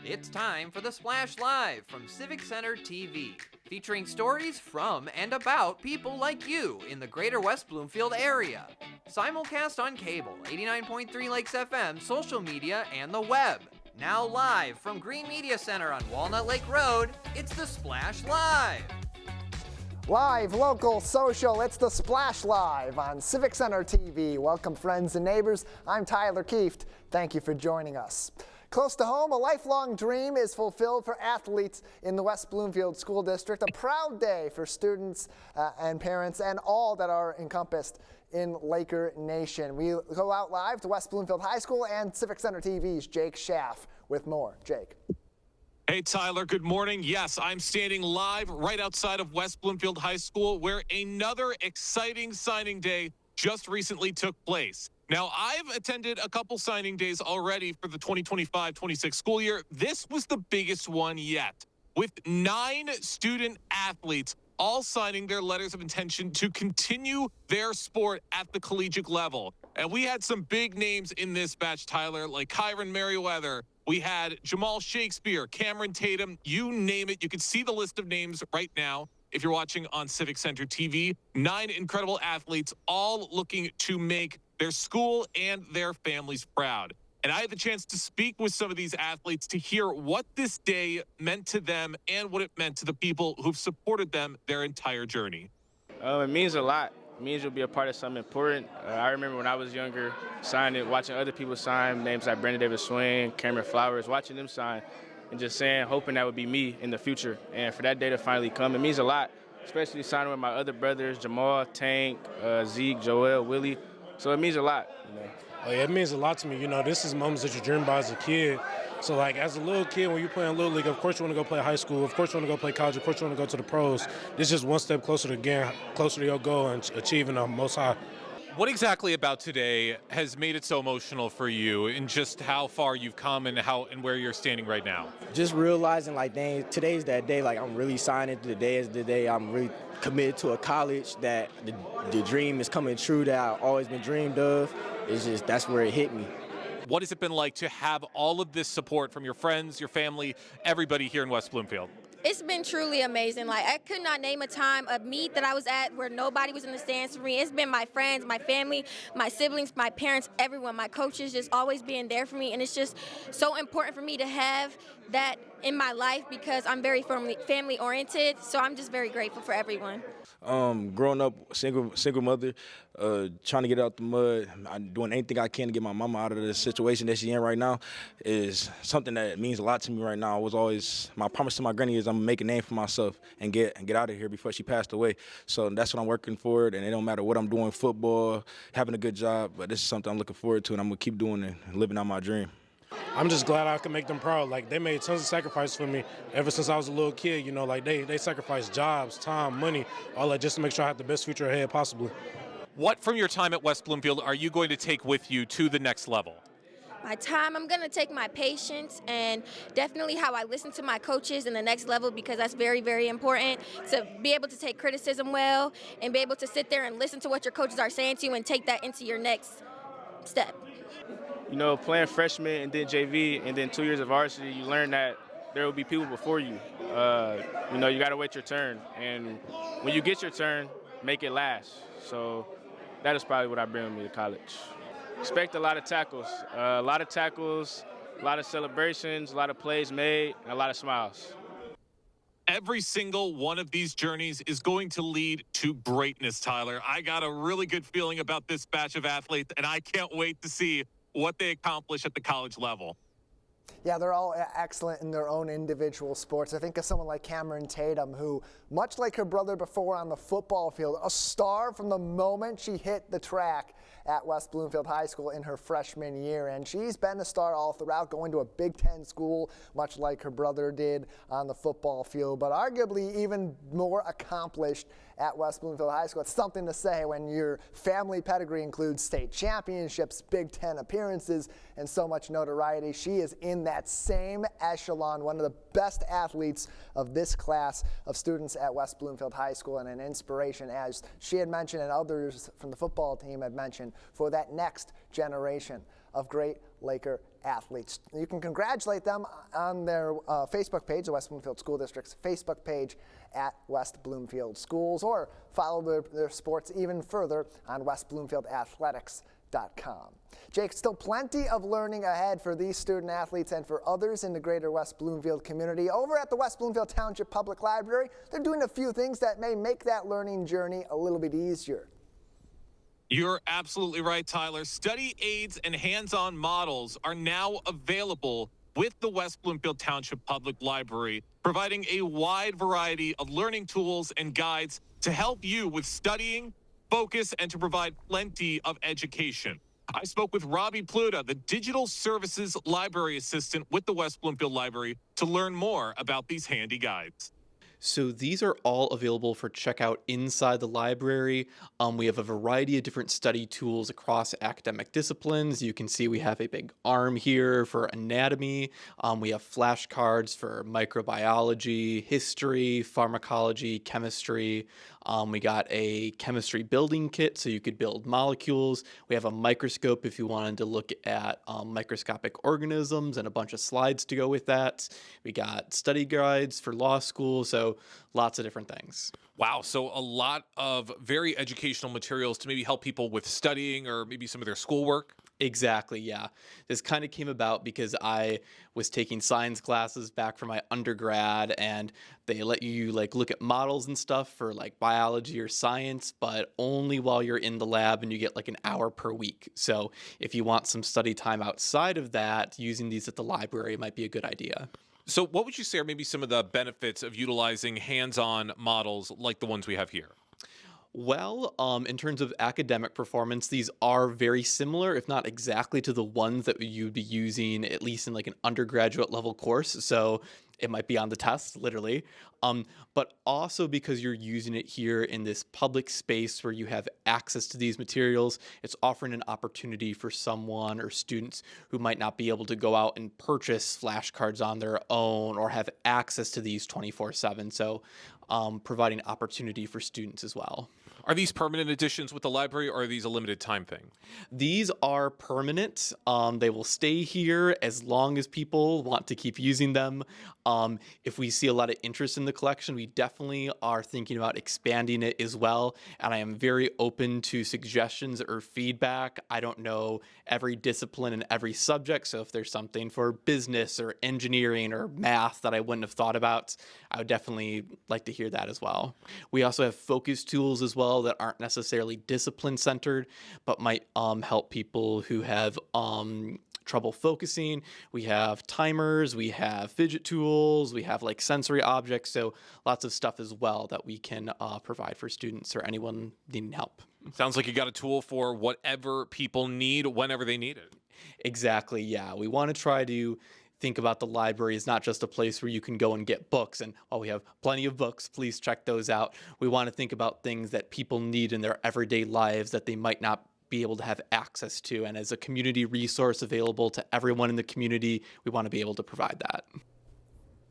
It's time for the Splash Live from Civic Center TV, featuring stories from and about people like you in the greater West Bloomfield area. Simulcast on cable, 89.3 Lakes FM, social media, and the web. Now live from Green Media Center on Walnut Lake Road, it's the Splash Live. Live, local, social, it's the Splash Live on Civic Center TV. Welcome friends and neighbors, I'm Tyler Kieft. Thank you for joining us. Close to home, a lifelong dream is fulfilled for athletes in the West Bloomfield School District. A proud day for students and parents and all that are encompassed in Laker Nation. We go out live to West Bloomfield High School and Civic Center TV's Jake Schaff with more. Jake. Hey, Tyler, good morning. Yes, I'm standing live right outside of West Bloomfield High School where another exciting signing day just recently took place. Now, I've attended a couple signing days already for the 2025-26 school year. This was the biggest one yet, with 9 student athletes all signing their letters of intention to continue their sport at the collegiate level. And we had some big names in this batch, Tyler, like Kyron Merriweather. We had Jamal Shakespeare, Cameron Tatum, you name it. You can see the list of names right now if you're watching on Civic Center TV. 9 incredible athletes, all looking to make their school and their families proud. And I had the chance to speak with some of these athletes to hear what this day meant to them and what it meant to the people who've supported them their entire journey. It means a lot. It means you'll be a part of something important. I remember when I was younger, signing, watching other people sign, names like Brandon Davis Swing, Cameron Flowers, watching them sign, and just saying, hoping that would be me in the future. And for that day to finally come, it means a lot, especially signing with my other brothers, Jamal, Tank, Zeke, Joel, Willie. So it means a lot. Oh, yeah, it means a lot to me. You know, this is moments that you dream about as a kid. So, like, as a little kid, when you're playing Little League, of course you want to go play high school. Of course you want to go play college. Of course you want to go to the pros. This is just one step closer to your goal and achieving the most high. What exactly about today has made it so emotional for you, and just how far you've come and where you're standing right now? Just realizing, like, dang, today's that day. Like, I'm really signing. Today is the day I'm really committed to a college that the dream is coming true that I've always been dreamed of. It's just, that's where it hit me. What has it been like to have all of this support from your friends, your family, everybody here in West Bloomfield? It's been truly amazing. Like, I could not name a time, a meet that I was at where nobody was in the stands for me. It's been my friends, my family, my siblings, my parents, everyone, my coaches just always being there for me. And it's just so important for me to have that in my life because I'm very family oriented. So I'm just very grateful for everyone. Growing up single mother, trying to get out the mud, doing anything I can to get my mama out of the situation that she's in right now is something that means a lot to me right now. My promise to my granny is I'm gonna make a name for myself and get out of here before she passed away. So that's what I'm working for, and it don't matter what I'm doing, football, having a good job, but this is something I'm looking forward to, and I'm gonna keep doing it and living out my dream. I'm just glad I could make them proud. Like, they made tons of sacrifices for me ever since I was a little kid. You know, like, they sacrificed jobs, time, money, all that just to make sure I have the best future ahead possibly. What from your time at West Bloomfield are you going to take with you to the next level? My time, I'm going to take my patience and definitely how I listen to my coaches in the next level because that's very, very important to be able to take criticism well and be able to sit there and listen to what your coaches are saying to you and take that into your next step. You know, playing freshman and then JV and then 2 years of varsity, you learn that there will be people before you. You know, you got to wait your turn. And when you get your turn, make it last. So that is probably what I bring with me to college. Expect a lot of tackles, a lot of celebrations, a lot of plays made, and a lot of smiles. Every single one of these journeys is going to lead to greatness, Tyler. I got a really good feeling about this batch of athletes, and I can't wait to see what they accomplish at the college level. Yeah, they're all excellent in their own individual sports. I think of someone like Cameron Tatum, who, much like her brother before on the football field, a star from the moment she hit the track at West Bloomfield High School in her freshman year. And she's been a star all throughout, going to a Big Ten school, much like her brother did on the football field, but arguably even more accomplished at West Bloomfield High School. It's something to say when your family pedigree includes state championships, Big Ten appearances, and so much notoriety. She is in that same echelon, one of the best athletes of this class of students at West Bloomfield High School, and an inspiration, as she had mentioned and others from the football team had mentioned, for that next generation of great Laker athletes. You can congratulate them on their Facebook page, the West Bloomfield School District's Facebook page at West Bloomfield Schools, or follow their sports even further on westbloomfieldathletics.com. Jake, still plenty of learning ahead for these student athletes and for others in the greater West Bloomfield community. Over at the West Bloomfield Township Public Library, they're doing a few things that may make that learning journey a little bit easier. You're absolutely right, Tyler. Study aids and hands-on models are now available with the West Bloomfield Township Public Library, providing a wide variety of learning tools and guides to help you with studying, focus, and to provide plenty of education. I spoke with Robbie Pluta, the Digital Services Library Assistant with the West Bloomfield Library, to learn more about these handy guides. So these are all available for checkout inside the library. We have a variety of different study tools across academic disciplines. You can see we have a big arm here for anatomy. We have flashcards for microbiology, history, pharmacology, chemistry. We got a chemistry building kit so you could build molecules. We have a microscope if you wanted to look at microscopic organisms, and a bunch of slides to go with that. We got study guides for law school, so lots of different things. Wow, so a lot of very educational materials to maybe help people with studying or maybe some of their schoolwork. Exactly, yeah. This kind of came about because I was taking science classes back from my undergrad, and they let you look at models and stuff for biology or science, but only while you're in the lab, and you get an hour per week. So if you want some study time outside of that, using these at the library might be a good idea. So what would you say are maybe some of the benefits of utilizing hands-on models like the ones we have here? Well, in terms of academic performance, these are very similar, if not exactly, to the ones that you'd be using at least in an undergraduate level course. So it might be on the test, literally. But also because you're using it here in this public space where you have access to these materials, it's offering an opportunity for someone or students who might not be able to go out and purchase flashcards on their own or have access to these 24/7. So providing opportunity for students as well. Are these permanent additions with the library, or are these a limited time thing? These are permanent. They will stay here as long as people want to keep using them. If we see a lot of interest in the collection, we definitely are thinking about expanding it as well. And I am very open to suggestions or feedback. I don't know every discipline and every subject, so if there's something for business or engineering or math that I wouldn't have thought about, I would definitely like to hear that as well. We also have focus tools as well that aren't necessarily discipline centered, but might help people who have trouble focusing. We have timers, we have fidget tools, we have sensory objects, so lots of stuff as well that we can provide for students or anyone needing help. Sounds like you got a tool for whatever people need, whenever they need it. Exactly, yeah. We want to try to think about the library as not just a place where you can go and get books, and while we have plenty of books, please check those out. We want to think about things that people need in their everyday lives that they might not be able to have access to, and as a community resource available to everyone in the community, we want to be able to provide that.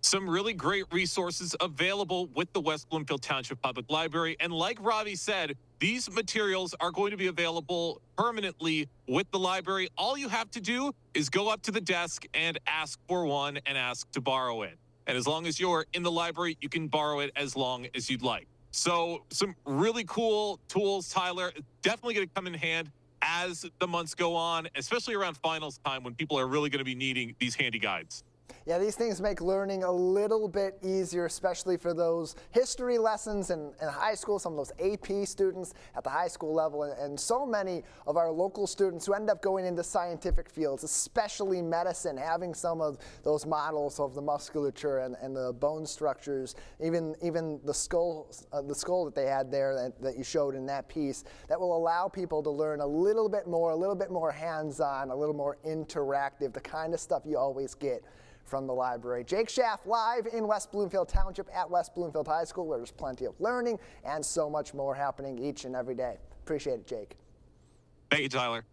Some really great resources available with the West Bloomfield Township Public Library. And like Robbie said, these materials are going to be available permanently with the library. All you have to do is go up to the desk and ask for one and ask to borrow it. And as long as you're in the library, you can borrow it as long as you'd like. So some really cool tools, Tyler, definitely going to come in hand as the months go on, especially around finals time when people are really going to be needing these handy guides. Yeah, these things make learning a little bit easier, especially for those history lessons in high school, some of those AP students at the high school level, and so many of our local students who end up going into scientific fields, especially medicine, having some of those models of the musculature and the bone structures, even the skull that they had there that you showed in that piece, that will allow people to learn a little bit more hands-on, a little more interactive, the kind of stuff you always get from the library. Jake Schaff live in West Bloomfield Township at West Bloomfield High School, where there's plenty of learning and so much more happening each and every day. Appreciate it, Jake. Thank you, Tyler.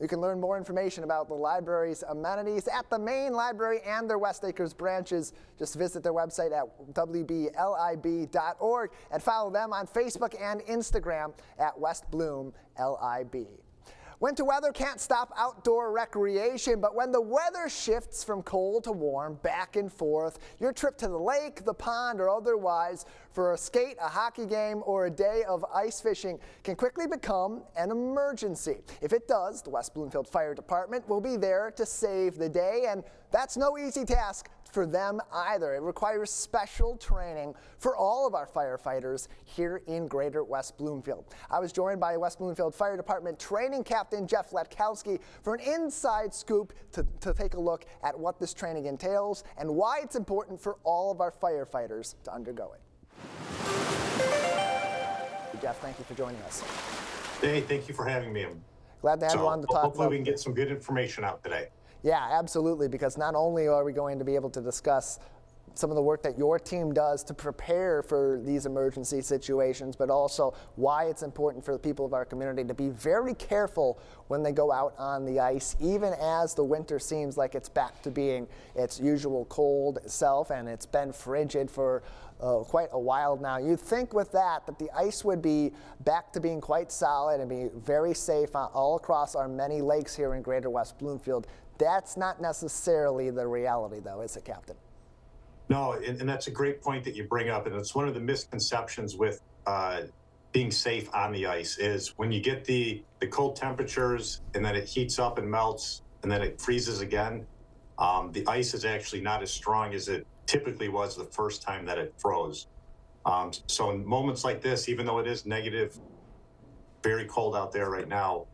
You can learn more information about the library's amenities at the main library and their West Acres branches. Just visit their website at wblib.org and follow them on Facebook and Instagram at West Bloom LIB. Winter weather can't stop outdoor recreation, but when the weather shifts from cold to warm, back and forth, your trip to the lake, the pond, or otherwise for a skate, a hockey game, or a day of ice fishing can quickly become an emergency. If it does, the West Bloomfield Fire Department will be there to save the day, and that's no easy task for them either. It requires special training for all of our firefighters here in Greater West Bloomfield. I was joined by West Bloomfield Fire Department Training Captain Jeff Letkowski for an inside scoop to take a look at what this training entails and why it's important for all of our firefighters to undergo it. Jeff, thank you for joining us. Hey, thank you for having me. Glad to have you on to talk hopefully about we can get some good information out today. Yeah, absolutely, because not only are we going to be able to discuss some of the work that your team does to prepare for these emergency situations, but also why it's important for the people of our community to be very careful when they go out on the ice, even as the winter seems like it's back to being its usual cold self, and it's been frigid for quite a while now. You'd think with that the ice would be back to being quite solid and be very safe all across our many lakes here in Greater West Bloomfield. That's not necessarily the reality, though, is it, Captain? No, and that's a great point that you bring up, and it's one of the misconceptions with being safe on the ice is when you get the cold temperatures and then it heats up and melts and then it freezes again, the ice is actually not as strong as it typically was the first time that it froze. So in moments like this, even though it is negative, very cold out there right now,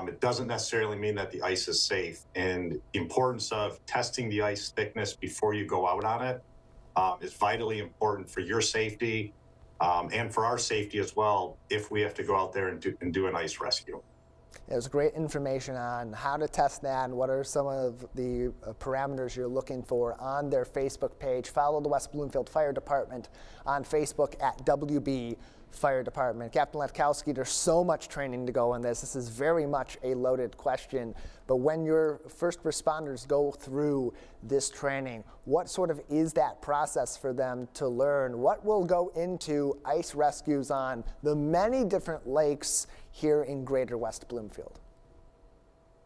it doesn't necessarily mean that the ice is safe. And the importance of testing the ice thickness before you go out on it is vitally important for your safety and for our safety as well if we have to go out there and do an ice rescue. There's great information on how to test that and what are some of the parameters you're looking for on their Facebook page. Follow the West Bloomfield Fire Department on Facebook at WB Fire Department. Captain Letkowski, there's so much training to go in this. This is very much a loaded question, but when your first responders go through this training, what sort of is that process for them to learn? What will go into ice rescues on the many different lakes here in Greater West Bloomfield?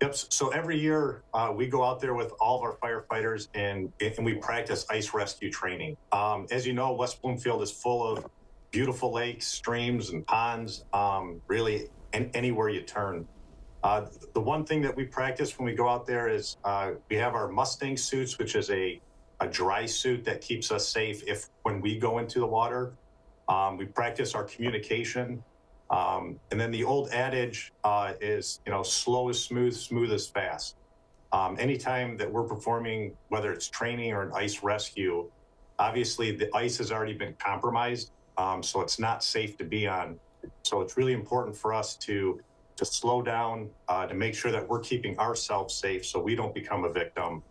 Yep, so every year we go out there with all of our firefighters and we practice ice rescue training. As you know, West Bloomfield is full of beautiful lakes, streams, and ponds, really anywhere you turn. The one thing that we practice when we go out there is we have our Mustang suits, which is a dry suit that keeps us safe when we go into the water. We practice our communication. And then the old adage is, slow is smooth, smooth is fast. Anytime that we're performing, whether it's training or an ice rescue, obviously the ice has already been compromised. So it's not safe to be on. So it's really important for us to slow down, to make sure that we're keeping ourselves safe so we don't become a victim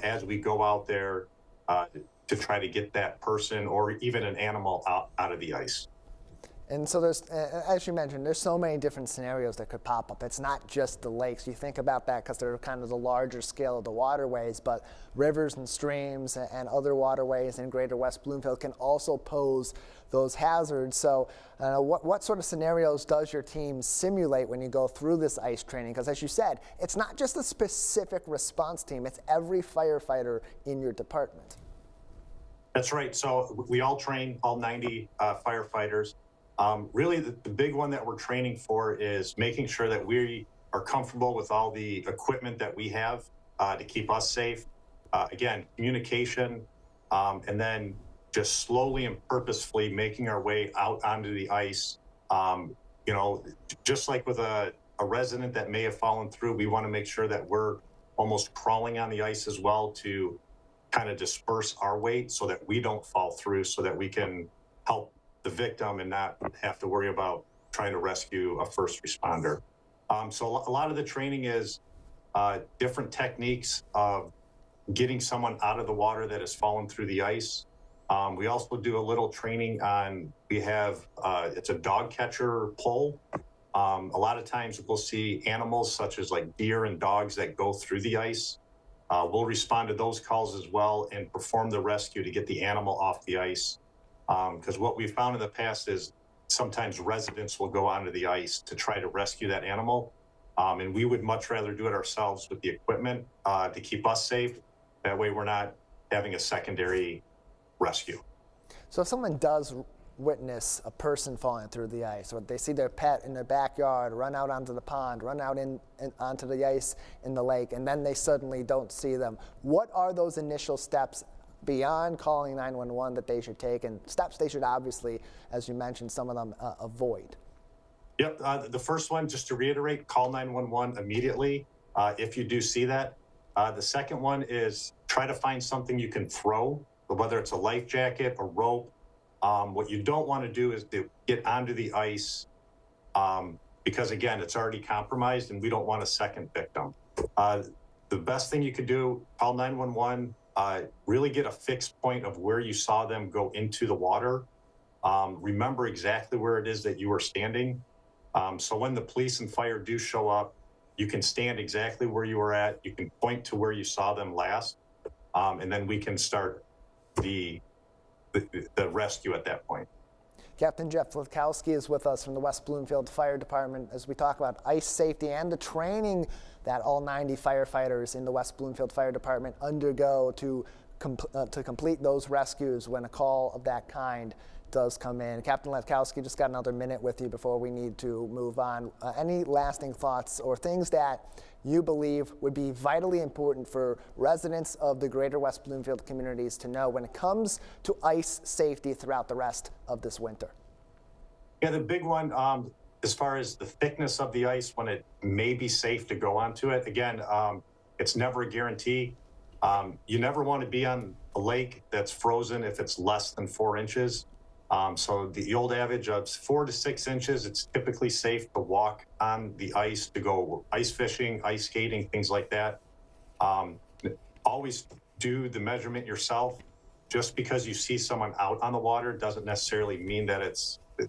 as we go out there to try to get that person or even an animal out of the ice. And so there's, as you mentioned, there's so many different scenarios that could pop up. It's not just the lakes. You think about that because they're kind of the larger scale of the waterways, but rivers and streams and other waterways in Greater West Bloomfield can also pose those hazards. So what sort of scenarios does your team simulate when you go through this ice training? Because as you said, it's not just a specific response team, it's every firefighter in your department. That's right. So we all train, all 90 firefighters. Really, the big one that we're training for is making sure that we are comfortable with all the equipment that we have to keep us safe. Again, communication, and then just slowly and purposefully making our way out onto the ice. Just like with a resident that may have fallen through, we want to make sure that we're almost crawling on the ice as well to kind of disperse our weight so that we don't fall through, so that we can help the victim and not have to worry about trying to rescue a first responder. So a lot of the training is different techniques of getting someone out of the water that has fallen through the ice. We also do a little training on, it's a dog catcher pole. A lot of times we'll see animals such as like deer and dogs that go through the ice. We'll respond to those calls as well and perform the rescue to get the animal off the ice. Because what we've found in the past is sometimes residents will go onto the ice to try to rescue that animal. And we would much rather do it ourselves with the equipment to keep us safe. That way we're not having a secondary rescue. So if someone does witness a person falling through the ice, or they see their pet in their backyard run out onto the pond, run out onto the ice in the lake, and then they suddenly don't see them, what are those initial steps beyond calling 911 that they should take, and steps they should obviously, as you mentioned, some of them avoid? Yep, the first one, just to reiterate, call 911 immediately if you do see that. The second one is try to find something you can throw, whether it's a life jacket, a rope. What you don't want to do is to get onto the ice because, again, it's already compromised and we don't want a second victim. The best thing you could do, call 911, really get a fixed point of where you saw them go into the water. Remember exactly where it is that you were standing. So when the police and fire do show up, you can stand exactly where you were at. You can point to where you saw them last, and then we can start the rescue at that point. Captain Jeff Lithkowski is with us from the West Bloomfield Fire Department as we talk about ice safety and the training that all 90 firefighters in the West Bloomfield Fire Department undergo to complete those rescues when a call of that kind does come in. Captain Lithkowski, just got another minute with you before we need to move on. Any lasting thoughts or things that you believe would be vitally important for residents of the greater West Bloomfield communities to know when it comes to ice safety throughout the rest of this winter? Yeah, the big one, as far as the thickness of the ice, when it may be safe to go onto it, again, it's never a guarantee. You never want to be on a lake that's frozen if it's less than 4 inches. So the old average of 4 to 6 inches, it's typically safe to walk on the ice, to go ice fishing, ice skating, things like that. Always do the measurement yourself. Just because you see someone out on the water doesn't necessarily mean that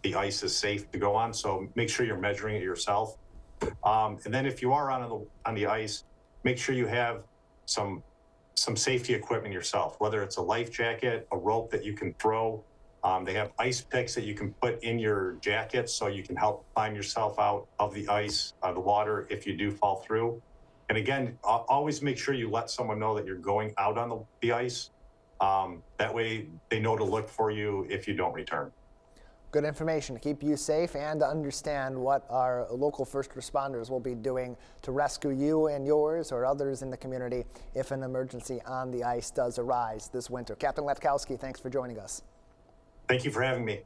the ice is safe to go on. So make sure you're measuring it yourself. And then if you are on the ice, make sure you have some safety equipment yourself, whether it's a life jacket, a rope that you can throw. They have ice picks that you can put in your jacket so you can help climb yourself out of the ice, the water, if you do fall through. And again, always make sure you let someone know that you're going out on the ice. That way they know to look for you if you don't return. Good information to keep you safe and to understand what our local first responders will be doing to rescue you and yours or others in the community if an emergency on the ice does arise this winter. Captain Lithkowski, thanks for joining us. Thank you for having me.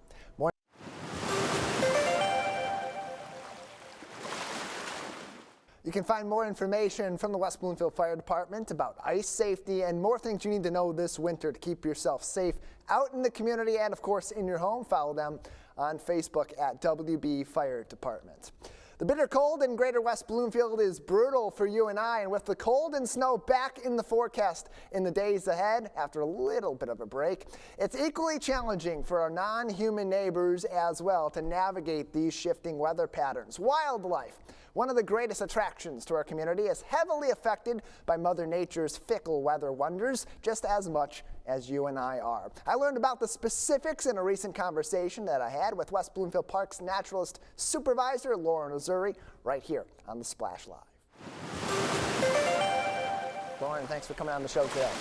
You can find more information from the West Bloomfield Fire Department about ice safety and more things you need to know this winter to keep yourself safe out in the community and, of course, in your home. Follow them on Facebook at WB Fire Department. The bitter cold in greater West Bloomfield is brutal for you and I, and with the cold and snow back in the forecast in the days ahead after a little bit of a break, it's equally challenging for our non-human neighbors as well to navigate these shifting weather patterns. Wildlife, one of the greatest attractions to our community, is heavily affected by Mother Nature's fickle weather wonders just as much as you and I are. I learned about the specifics in a recent conversation that I had with West Bloomfield Park's naturalist supervisor, Lauren Azuri, right here on the Splash Live. Lauren, thanks for coming on the show today.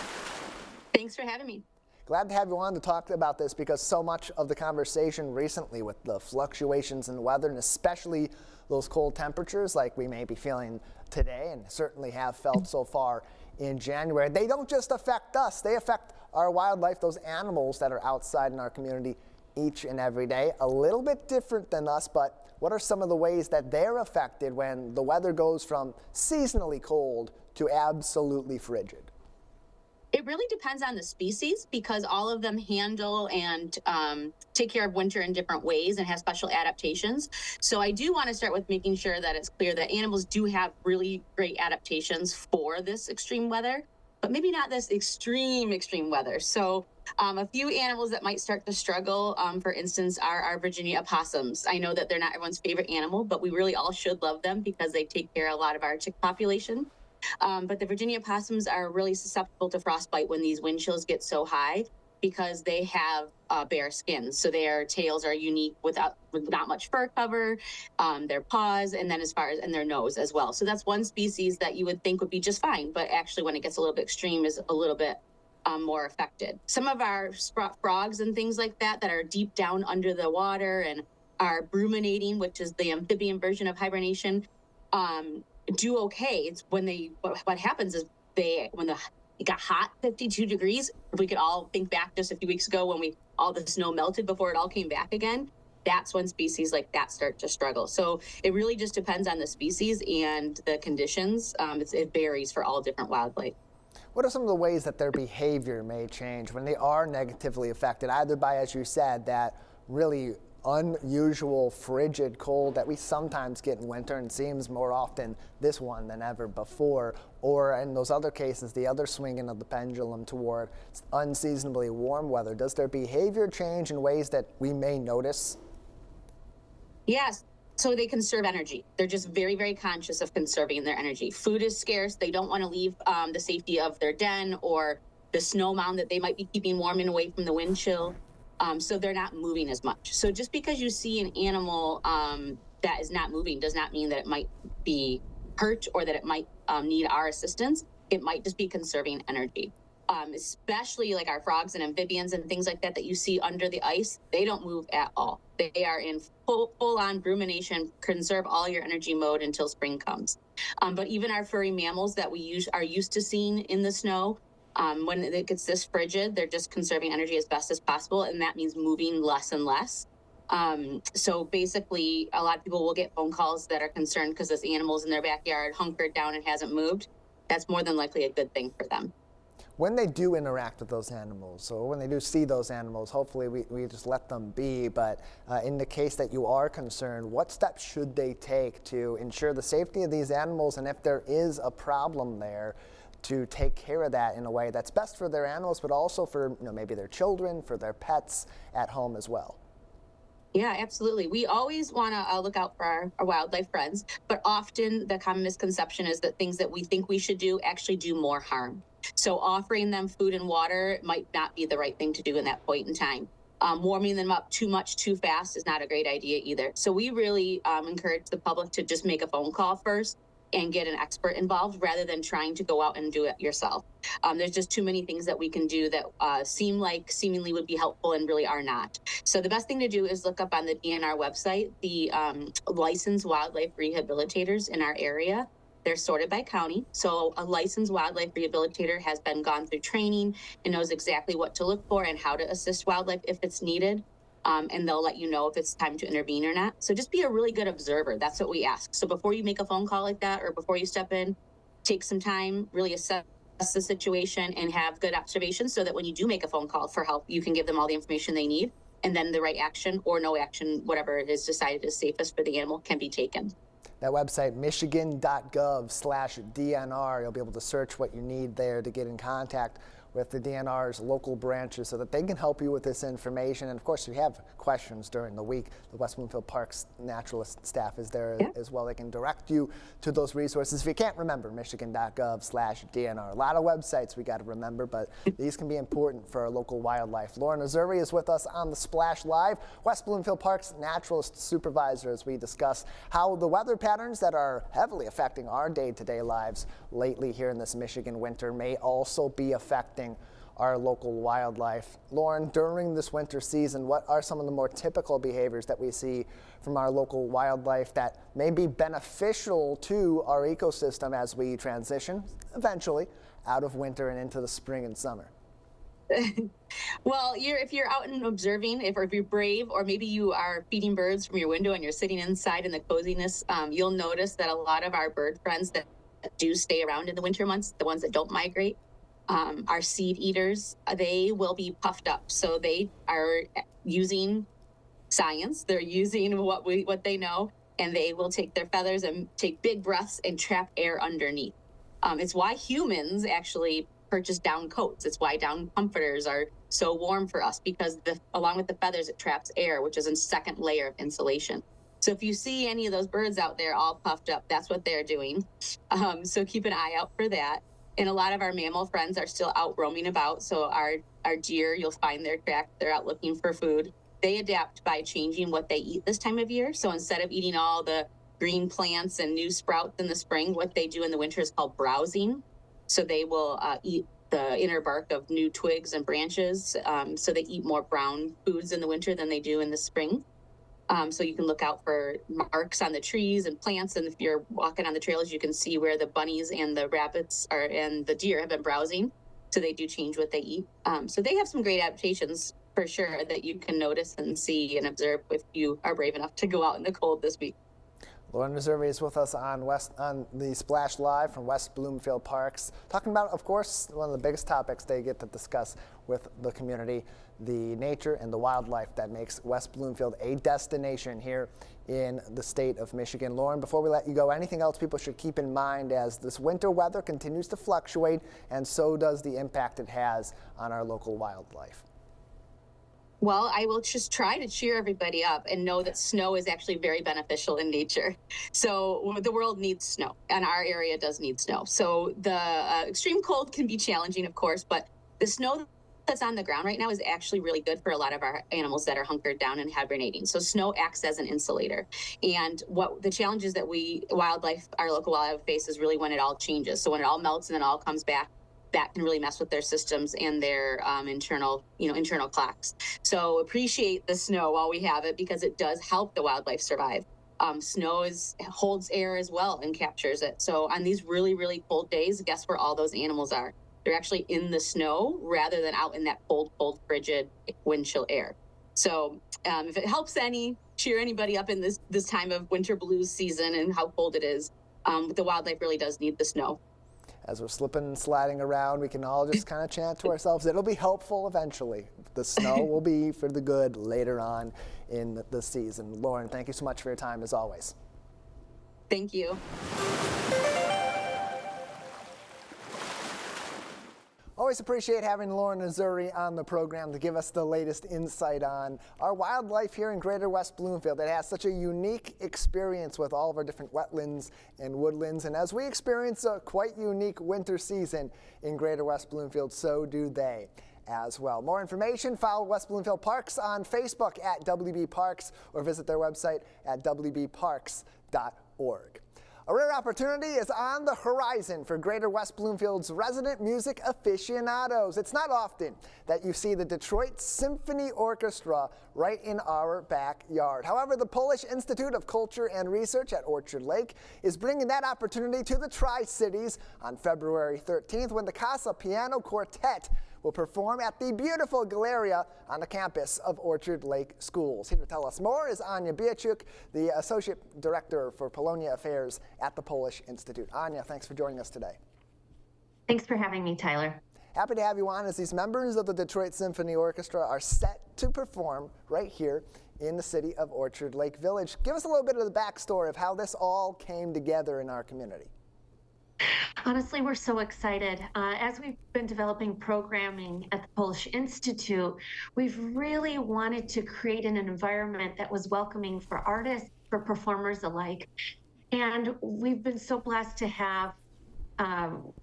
Thanks for having me. Glad to have you on to talk about this because so much of the conversation recently with the fluctuations in the weather and especially those cold temperatures like we may be feeling today and certainly have felt so far in January, they don't just affect us, they affect our wildlife, those animals that are outside in our community each and every day. A little bit different than us, but what are some of the ways that they're affected when the weather goes from seasonally cold to absolutely frigid? It really depends on the species because all of them handle and take care of winter in different ways and have special adaptations. So I do want to start with making sure that it's clear that animals do have really great adaptations for this extreme weather, but maybe not this extreme weather. So a few animals that might start to struggle, for instance, are our Virginia opossums. I know that they're not everyone's favorite animal, but we really all should love them because they take care of a lot of our tick population. But the Virginia opossums are really susceptible to frostbite when these wind chills get so high. because they have bare skins. So their tails are unique with not much fur cover, their paws, and then and their nose as well. So that's one species that you would think would be just fine, but actually when it gets a little bit extreme is a little bit more affected. Some of our frogs and things like that are deep down under the water and are bruminating, which is the amphibian version of hibernation, do okay. It's when what happens is when it got hot, 52 degrees. If we could all think back just a few weeks ago when all the snow melted before it all came back again, that's when species like that start to struggle. So it really just depends on the species and the conditions. It varies for all different wildlife. What are some of the ways that their behavior may change when they are negatively affected, either by, as you said, that really unusual frigid cold that we sometimes get in winter and seems more often this one than ever before, or in those other cases, the other swinging of the pendulum toward unseasonably warm weather? Does their behavior change in ways that we may notice? Yes. So they conserve energy. They're just very, very conscious of conserving their energy. Food is scarce. They don't want to leave the safety of their den or the snow mound that they might be keeping warm and away from the wind chill. So they're not moving as much. So just because you see an animal that is not moving does not mean that it might be hurt or that it might need our assistance. It might just be conserving energy. Especially like our frogs and amphibians and things like that you see under the ice, they don't move at all. They are in full-on rumination, conserve all your energy mode until spring comes. But even our furry mammals that we are used to seeing in the snow, when it gets this frigid, they're just conserving energy as best as possible, and that means moving less and less. So basically, a lot of people will get phone calls that are concerned because this animal's in their backyard, hunkered down and hasn't moved. That's more than likely a good thing for them. When they do interact with those animals, or when they do see those animals, hopefully we just let them be. But in the case that you are concerned, what steps should they take to ensure the safety of these animals, and if there is a problem there, to take care of that in a way that's best for their animals, but also for maybe their children, for their pets at home as well? Yeah, absolutely. We always want to look out for our wildlife friends, but often the common misconception is that things that we think we should do actually do more harm. So offering them food and water might not be the right thing to do in that point in time. Warming them up too much too fast is not a great idea either. So we really encourage the public to just make a phone call first and get an expert involved rather than trying to go out and do it yourself. There's just too many things that we can do that seemingly would be helpful and really are not. So the best thing to do is look up on the DNR website the licensed wildlife rehabilitators in our area. They're sorted by county. So a licensed wildlife rehabilitator has gone through training and knows exactly what to look for and how to assist wildlife if it's needed. And they'll let you know if it's time to intervene or not. So just be a really good observer. That's what we ask. So before you make a phone call like that, or before you step in, take some time, really assess the situation and have good observations so that when you do make a phone call for help, you can give them all the information they need, and then the right action or no action, whatever it is decided is safest for the animal, can be taken. That website, michigan.gov/DNR, you'll be able to search what you need there to get in contact with the DNR's local branches so that they can help you with this information. And of course, if you have questions during the week, the West Bloomfield Parks naturalist staff is there as well. They can direct you to those resources. If you can't remember, michigan.gov/DNR. A lot of websites we got to remember, but these can be important for our local wildlife. Lauren Azuri is with us on the Splash Live, West Bloomfield Parks naturalist supervisor, as we discuss how the weather patterns that are heavily affecting our day-to-day lives lately here in this Michigan winter may also be affecting our local wildlife. Lauren, during this winter season, what are some of the more typical behaviors that we see from our local wildlife that may be beneficial to our ecosystem as we transition eventually out of winter and into the spring and summer? Well, if you're out and observing, if you're brave, or maybe you are feeding birds from your window and you're sitting inside in the coziness, you'll notice that a lot of our bird friends that do stay around in the winter months, the ones that don't migrate, our seed eaters, they will be puffed up. So they are using science. They're using what they know, and they will take their feathers and take big breaths and trap air underneath. It's why humans actually purchase down coats. It's why down comforters are so warm for us, because along with the feathers, it traps air, which is a second layer of insulation. So if you see any of those birds out there all puffed up, that's what they're doing. So keep an eye out for that. And a lot of our mammal friends are still out roaming about. So our our deer, you'll find their tracks. They're out looking for food. They adapt by changing what they eat this time of year. So instead of eating all the green plants and new sprouts in the spring, what they do in the winter is called browsing. So they will eat the inner bark of new twigs and branches. So they eat more brown foods in the winter than they do in the spring. So you can look out for marks on the trees and plants. And if you're walking on the trails, you can see where the bunnies and the rabbits and the deer have been browsing. So they do change what they eat. So they have some great adaptations for sure that you can notice and see and observe if you are brave enough to go out in the cold this week. Lauren Reserve is with us on the Splash Live from West Bloomfield Parks, talking about, of course, one of the biggest topics they get to discuss with the community, the nature and the wildlife that makes West Bloomfield a destination here in the state of Michigan. Lauren, before we let you go, anything else people should keep in mind as this winter weather continues to fluctuate, and so does the impact it has on our local wildlife? Well, I will just try to cheer everybody up and know that snow is actually very beneficial in nature. So the world needs snow, and our area does need snow. So the extreme cold can be challenging, of course, but the snow that's on the ground right now is actually really good for a lot of our animals that are hunkered down and hibernating. So snow acts as an insulator. And what the challenges that our local wildlife face is really when it all changes. So when it all melts and then all comes back, that can really mess with their systems and their internal clocks. So appreciate the snow while we have it, because it does help the wildlife survive. Snow holds air as well and captures it. So on these really, really cold days, guess where all those animals are? They're actually in the snow rather than out in that cold, frigid wind chill air. So if it helps cheer anybody up in this time of winter blues season and how cold it is, the wildlife really does need the snow. As we're slipping and sliding around, we can all just kind of chant to ourselves, it'll be helpful eventually. The snow will be for the good later on in the season. Lauren, thank you so much for your time as always. Thank you. Always appreciate having Lauren Missouri on the program to give us the latest insight on our wildlife here in Greater West Bloomfield. It has such a unique experience with all of our different wetlands and woodlands. And as we experience a quite unique winter season in Greater West Bloomfield, so do they as well. More information, follow West Bloomfield Parks on Facebook at WB Parks or visit their website at wbparks.org. A rare opportunity is on the horizon for Greater West Bloomfield's resident music aficionados. It's not often that you see the Detroit Symphony Orchestra right in our backyard. However, the Polish Institute of Culture and Research at Orchard Lake is bringing that opportunity to the Tri-Cities on February 13th when the Casa Piano Quartet will perform at the beautiful Galleria on the campus of Orchard Lake Schools. Here to tell us more is Anya Biachuk, the Associate Director for Polonia Affairs at the Polish Institute. Anya, thanks for joining us today. Thanks for having me, Tyler. Happy to have you on as these members of the Detroit Symphony Orchestra are set to perform right here in the city of Orchard Lake Village. Give us a little bit of the backstory of how this all came together in our community. Honestly, we're so excited. As we've been developing programming at the Polish Institute, we've really wanted to create an environment that was welcoming for artists, for performers alike. And we've been so blessed to have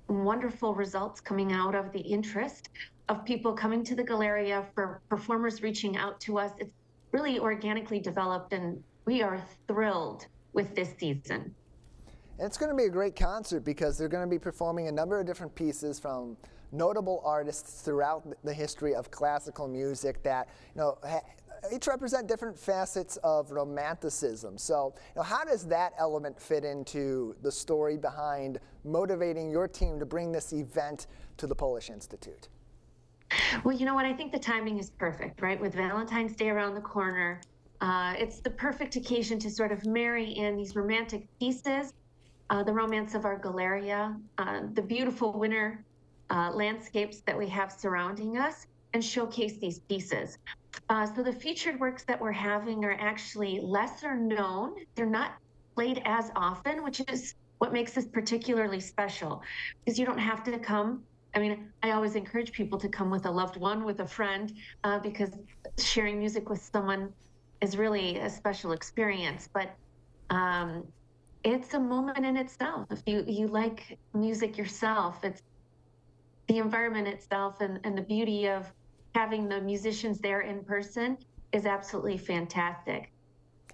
wonderful results coming out of the interest of people coming to the Galleria, for performers reaching out to us. It's really organically developed, and we are thrilled with this season. And it's going to be a great concert because they're going to be performing a number of different pieces from notable artists throughout the history of classical music that, each represent different facets of romanticism. So, how does that element fit into the story behind motivating your team to bring this event to the Polish Institute? Well, you know what? I think the timing is perfect, right? With Valentine's Day around the corner, it's the perfect occasion to sort of marry in these romantic pieces. The romance of our Galleria, the beautiful winter landscapes that we have surrounding us, and showcase these pieces. So the featured works that we're having are actually lesser known. They're not played as often, which is what makes this particularly special, because you don't have to come. I mean, I always encourage people to come with a loved one, with a friend, because sharing music with someone is really a special experience. But it's a moment in itself. If you like music yourself, it's the environment itself and the beauty of having the musicians there in person is absolutely fantastic.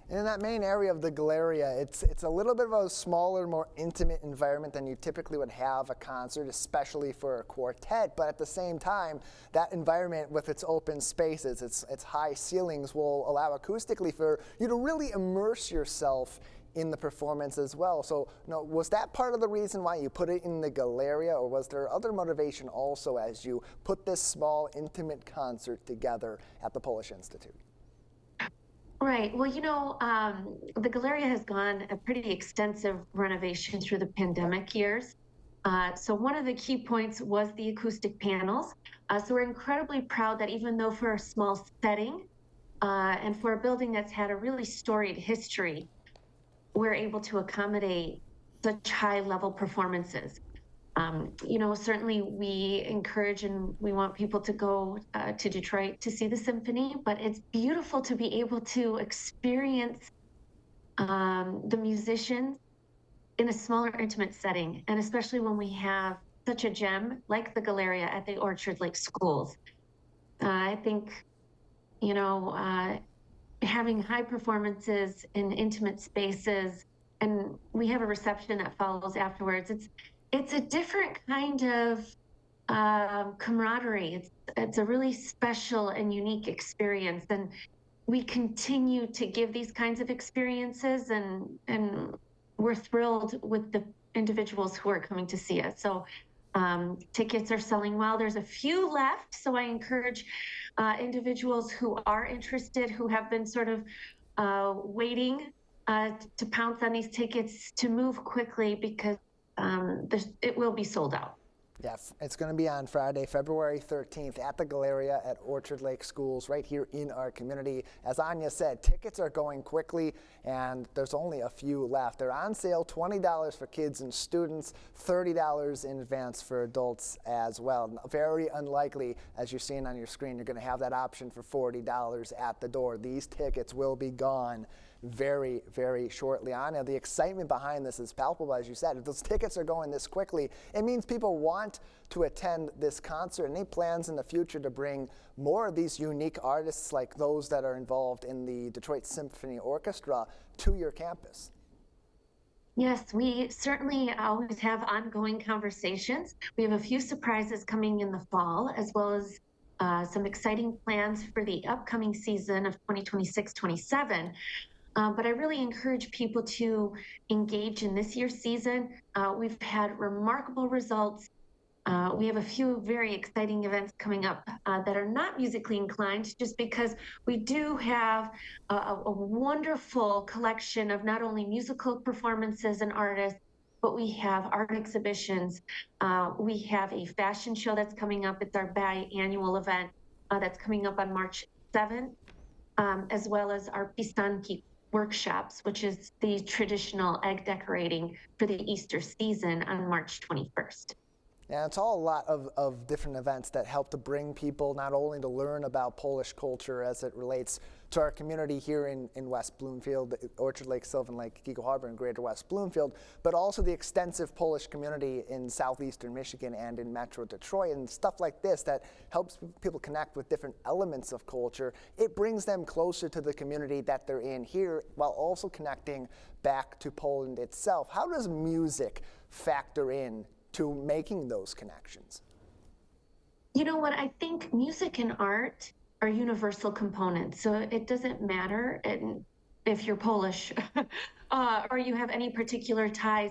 In that main area of the Galleria, it's a little bit of a smaller, more intimate environment than you typically would have a concert, especially for a quartet. But at the same time, that environment with its open spaces, its high ceilings will allow acoustically for you to really immerse yourself in the performance as well. So, was that part of the reason why you put it in the Galleria, or was there other motivation also as you put this small, intimate concert together at the Polish Institute? Right. Well, the Galleria has gone a pretty extensive renovation through the pandemic years. So one of the key points was the acoustic panels. So we're incredibly proud that even though for a small setting and for a building that's had a really storied history, we're able to accommodate such high-level performances. Certainly we encourage and we want people to go to Detroit to see the symphony, but it's beautiful to be able to experience the musicians in a smaller, intimate setting, and especially when we have such a gem like the Galleria at the Orchard Lake Schools. I think, having high performances in intimate spaces, and we have a reception that follows afterwards. It's a different kind of camaraderie. It's a really special and unique experience, and we continue to give these kinds of experiences, and we're thrilled with the individuals who are coming to see us. So tickets are selling well. There's a few left, so I encourage individuals who are interested, who have been sort of waiting to pounce on these tickets, to move quickly, because it will be sold out. Yeah, it's going to be on Friday, February 13th at the Galleria at Orchard Lake Schools right here in our community. As Anya said, tickets are going quickly, and there's only a few left. They're on sale, $20 for kids and students, $30 in advance for adults as well. Very unlikely, as you're seeing on your screen, you're going to have that option for $40 at the door. These tickets will be gone very, very shortly. Anya, the excitement behind this is palpable, as you said. If those tickets are going this quickly, it means people want to attend this concert. Any plans in the future to bring more of these unique artists like those that are involved in the Detroit Symphony Orchestra to your campus? Yes, we certainly always have ongoing conversations. We have a few surprises coming in the fall, as well as some exciting plans for the upcoming season of 2026-27. But I really encourage people to engage in this year's season. We've had remarkable results. We have a few very exciting events coming up that are not musically inclined, just because we do have a wonderful collection of not only musical performances and artists, but we have art exhibitions. We have a fashion show that's coming up. It's our biannual event that's coming up on March 7th, as well as our Pisanki workshops, which is the traditional egg decorating for the Easter season on March 21st. Yeah, it's all a lot of different events that help to bring people not only to learn about Polish culture as it relates to our community here in West Bloomfield, Orchard Lake, Sylvan Lake, Eagle Harbor, and Greater West Bloomfield, but also the extensive Polish community in southeastern Michigan and in Metro Detroit, and stuff like this that helps people connect with different elements of culture. It brings them closer to the community that they're in here, while also connecting back to Poland itself. How does music factor in to making those connections? You know what? I think music and art are universal components. So it doesn't matter if you're Polish or you have any particular ties,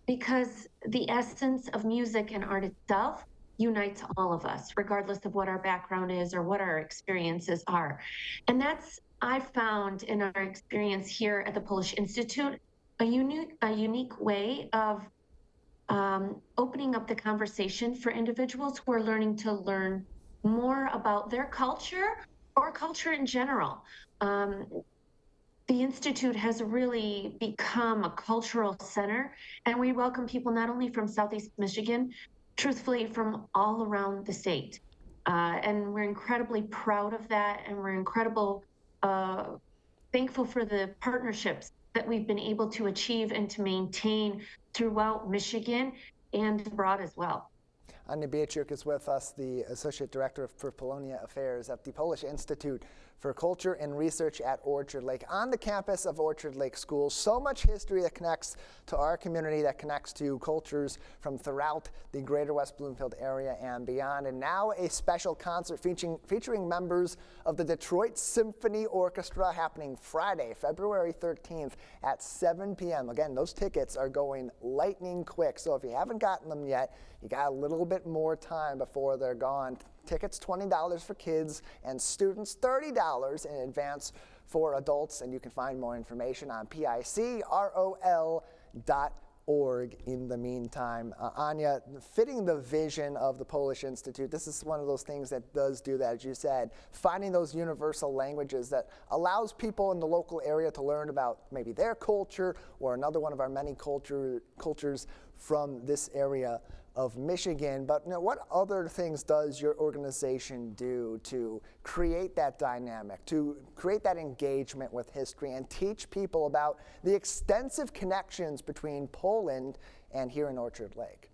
because the essence of music and art itself unites all of us, regardless of what our background is or what our experiences are. And that's, I found in our experience here at the Polish Institute, a unique way of opening up the conversation for individuals who are learning to learn more about their culture or culture in general. The Institute has really become a cultural center, and we welcome people not only from Southeast Michigan, truthfully from all around the state. And we're incredibly proud of that, and we're thankful for the partnerships that we've been able to achieve and to maintain throughout Michigan and abroad as well. Anya Biaczuk is with us, the Associate Director for Polonia Affairs at the Polish Institute for Culture and Research at Orchard Lake. On the campus of Orchard Lake Schools, so much history that connects to our community, that connects to cultures from throughout the greater West Bloomfield area and beyond. And now a special concert featuring members of the Detroit Symphony Orchestra happening Friday, February 13th at 7 p.m. Again, those tickets are going lightning quick, so if you haven't gotten them yet, you got a little bit more time before they're gone. Tickets $20 for kids and students, $30 in advance for adults, and you can find more information on picrol.org in the meantime. Anya, fitting the vision of the Polish Institute, this is one of those things that does do that, as you said, finding those universal languages that allows people in the local area to learn about maybe their culture or another one of our many cultures from this area of Michigan. But what other things does your organization do to create that dynamic, to create that engagement with history and teach people about the extensive connections between Poland and here in Orchard Lake?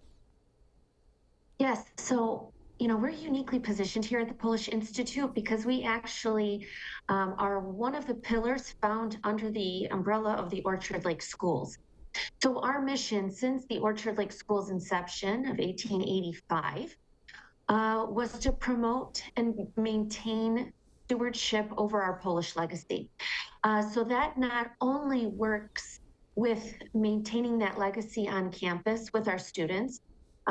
Yes, so we're uniquely positioned here at the Polish Institute because we actually are one of the pillars found under the umbrella of the Orchard Lake Schools. So our mission since the Orchard Lake School's inception of 1885 was to promote and maintain stewardship over our Polish legacy. So that not only works with maintaining that legacy on campus with our students,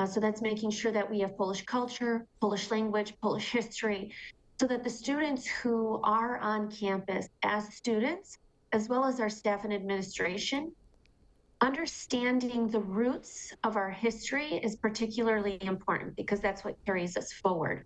so that's making sure that we have Polish culture, Polish language, Polish history, so that the students who are on campus as students, as well as our staff and administration, understanding the roots of our history is particularly important because that's what carries us forward.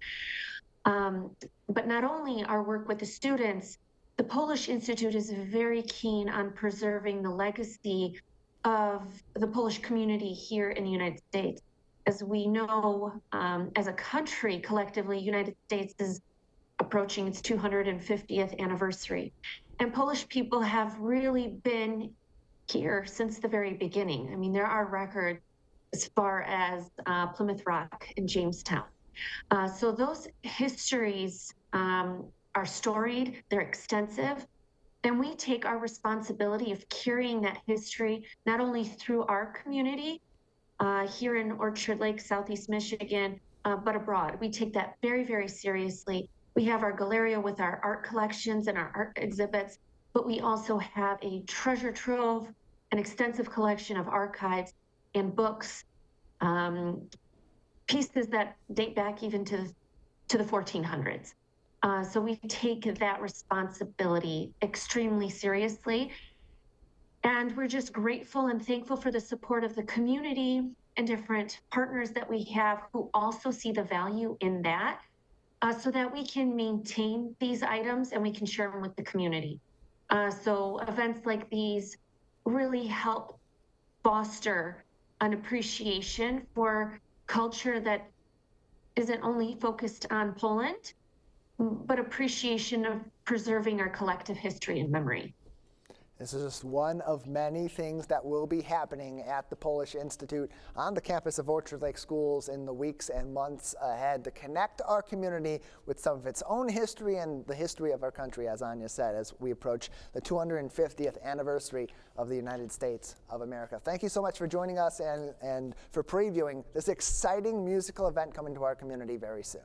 But not only our work with the students, the Polish Institute is very keen on preserving the legacy of the Polish community here in the United States. As we know, as a country, collectively, United States is approaching its 250th anniversary. And Polish people have really been here since the very beginning. I mean, there are records as far as Plymouth Rock and Jamestown. So those histories are storied, they're extensive, and we take our responsibility of carrying that history not only through our community here in Orchard Lake, Southeast Michigan, but abroad. We take that very, very seriously. We have our Galleria with our art collections and our art exhibits, but we also have a treasure trove, an extensive collection of archives and books, pieces that date back even to the 1400s. So we take that responsibility extremely seriously. And we're just grateful and thankful for the support of the community and different partners that we have who also see the value in that, so that we can maintain these items and we can share them with the community. So events like these really help foster an appreciation for culture that isn't only focused on Poland, but appreciation of preserving our collective history and memory. This is just one of many things that will be happening at the Polish Institute on the campus of Orchard Lake Schools in the weeks and months ahead to connect our community with some of its own history and the history of our country, as Anya said, as we approach the 250th anniversary of the United States of America. Thank you so much for joining us and for previewing this exciting musical event coming to our community very soon.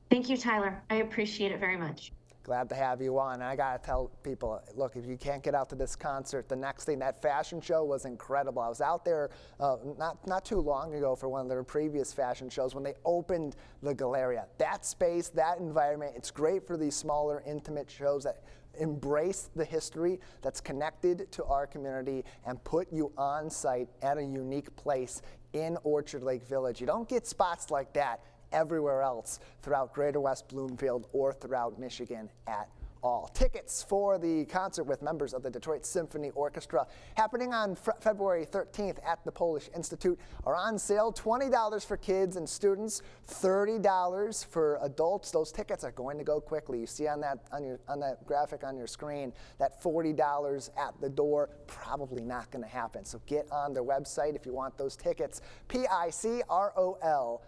Thank you, Tyler. I appreciate it very much. Glad to have you on. And I got to tell people, look, if you can't get out to this concert, the next thing, that fashion show was incredible. I was out there not too long ago for one of their previous fashion shows when they opened the Galleria. That space, that environment, it's great for these smaller, intimate shows that embrace the history that's connected to our community and put you on site at a unique place in Orchard Lake Village. You don't get spots like that everywhere else throughout greater West Bloomfield or throughout Michigan at all. Tickets for the concert with members of the Detroit Symphony Orchestra happening on February 13th at the Polish Institute are on sale. $20 for kids and students, $30 for adults. Those tickets are going to go quickly. You see on that graphic on your screen that $40 at the door, probably not going to happen. So get on their website if you want those tickets, picrol.org.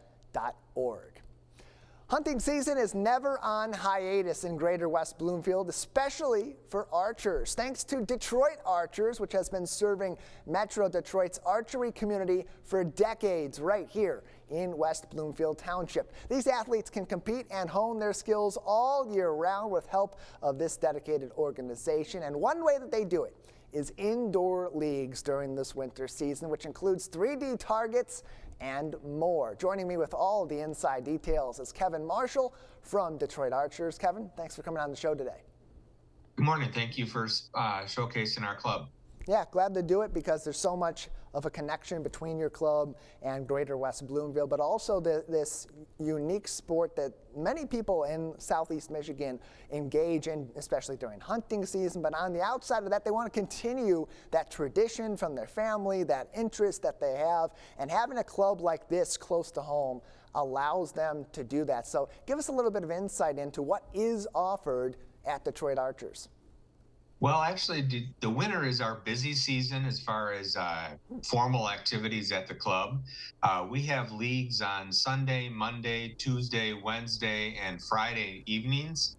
Hunting season is never on hiatus in Greater West Bloomfield, especially for archers. Thanks to Detroit Archers, which has been serving Metro Detroit's archery community for decades right here in West Bloomfield Township. These athletes can compete and hone their skills all year round with help of this dedicated organization. And one way that they do it is indoor leagues during this winter season, which includes 3D targets and more. Joining me with all the inside details is Kevin Marshall from Detroit Archers. Kevin, thanks for coming on the show today. Good morning. Thank you for showcasing our club. Yeah, glad to do it because there's so much of a connection between your club and Greater West Bloomfield, but also this unique sport that many people in Southeast Michigan engage in, especially during hunting season. But on the outside of that, they want to continue that tradition from their family, that interest that they have, and having a club like this close to home allows them to do that. So give us a little bit of insight into what is offered at Detroit Archers. Well, actually, the winter is our busy season as far as formal activities at the club. We have leagues on Sunday, Monday, Tuesday, Wednesday, and Friday evenings.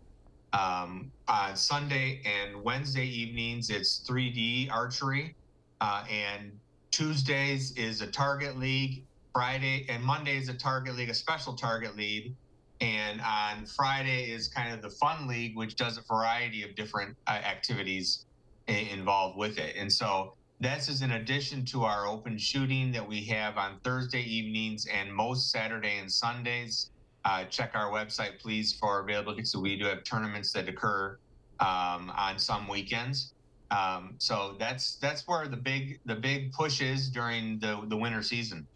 On Sunday and Wednesday evenings, it's 3D archery, and Tuesdays is a target league. Friday and Monday is a target league, a special target league. And on Friday is kind of the fun league, which does a variety of different activities involved with it. And so this is in addition to our open shooting that we have on Thursday evenings and most Saturday and Sundays. Check our website, please, for availability. So we do have tournaments that occur on some weekends. So that's where the big push is during the winter season.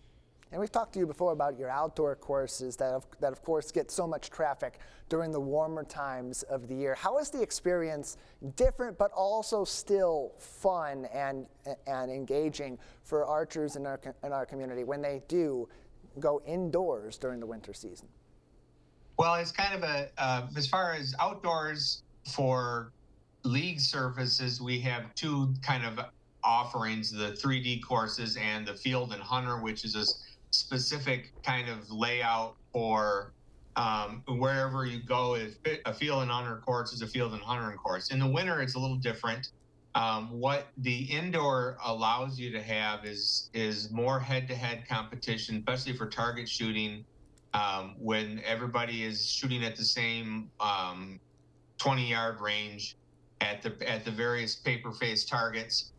And we've talked to you before about your outdoor courses that of course get so much traffic during the warmer times of the year. How is the experience different but also still fun and engaging for archers in our community when they do go indoors during the winter season? Well, it's kind of as far as outdoors for league services, we have two kind of offerings, the 3D courses and the Field and Hunter, which is a specific kind of layout for wherever you go. Is a Field and Hunter course is a Field and Hunter course. In the winter, it's a little different. What the indoor allows you to have is more head-to-head competition, especially for target shooting, when everybody is shooting at the same 20-yard range at the various paper-faced targets.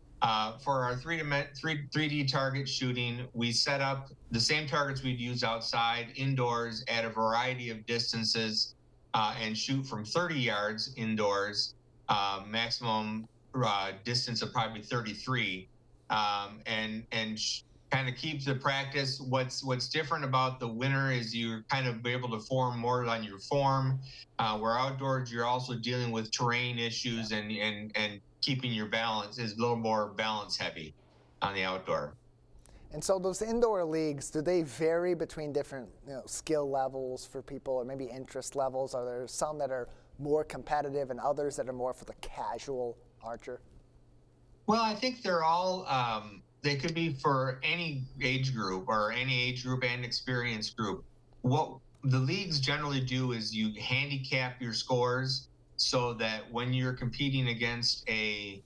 For our 3D target shooting, we set up the same targets we'd use outside, indoors, at a variety of distances, and shoot from 30 yards indoors, maximum distance of probably 33, and kind of keep the practice. What's different about the winter is you're kind of able to form more on your form. Where outdoors, you're also dealing with terrain issues and keeping your balance is a little more balance heavy on the outdoor. And so those indoor leagues, do they vary between different skill levels for people or maybe interest levels? Are there some that are more competitive and others that are more for the casual archer? Well, I think they're all, they could be for any age group or any age group and experience group. What the leagues generally do is you handicap your scores so that when you're competing against a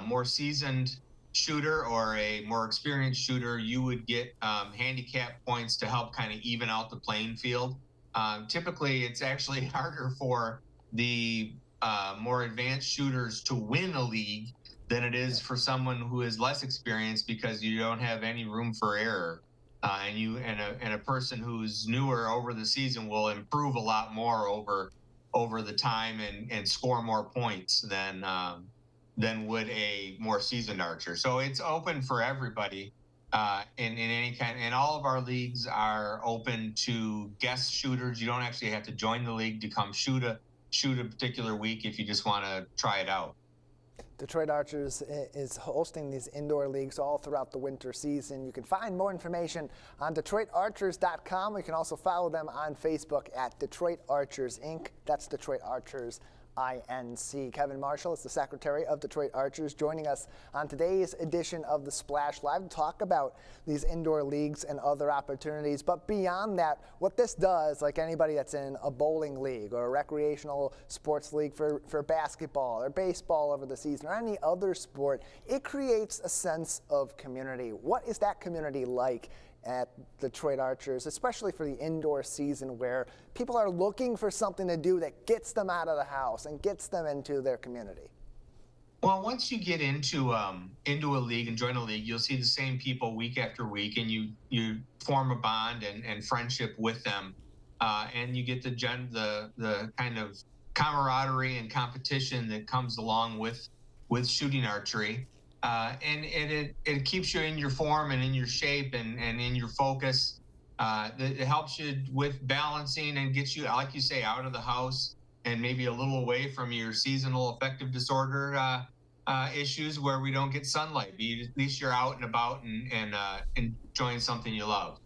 more seasoned shooter or a more experienced shooter, you would get handicap points to help kind of even out the playing field. Typically, it's actually harder for the more advanced shooters to win a league than it is for someone who is less experienced, because you don't have any room for error. And a person who's newer over the season will improve a lot more over the time and score more points than would a more seasoned archer. So it's open for everybody in any kind. And all of our leagues are open to guest shooters. You don't actually have to join the league to come shoot shoot a particular week if you just want to try it out. Detroit Archers is hosting these indoor leagues all throughout the winter season. You can find more information on DetroitArchers.com. You can also follow them on Facebook at Detroit Archers Inc. That's Detroit Archers INC. Kevin Marshall is the secretary of Detroit Archers, joining us on today's edition of the Splash Live to talk about these indoor leagues and other opportunities. But beyond that, what this does, like anybody that's in a bowling league or a recreational sports league for basketball or baseball over the season or any other sport, it creates a sense of community. What is that community like at Detroit Archers, especially for the indoor season where people are looking for something to do that gets them out of the house and gets them into their community? Well, once you get into a league and join a league, you'll see the same people week after week, and you form a bond and friendship with them, and you get the kind of camaraderie and competition that comes along with shooting archery. And it keeps you in your form and in your shape and in your focus. It helps you with balancing and gets you, like you say, out of the house and maybe a little away from your seasonal affective disorder issues where we don't get sunlight. At least you're out and about and enjoying something you love.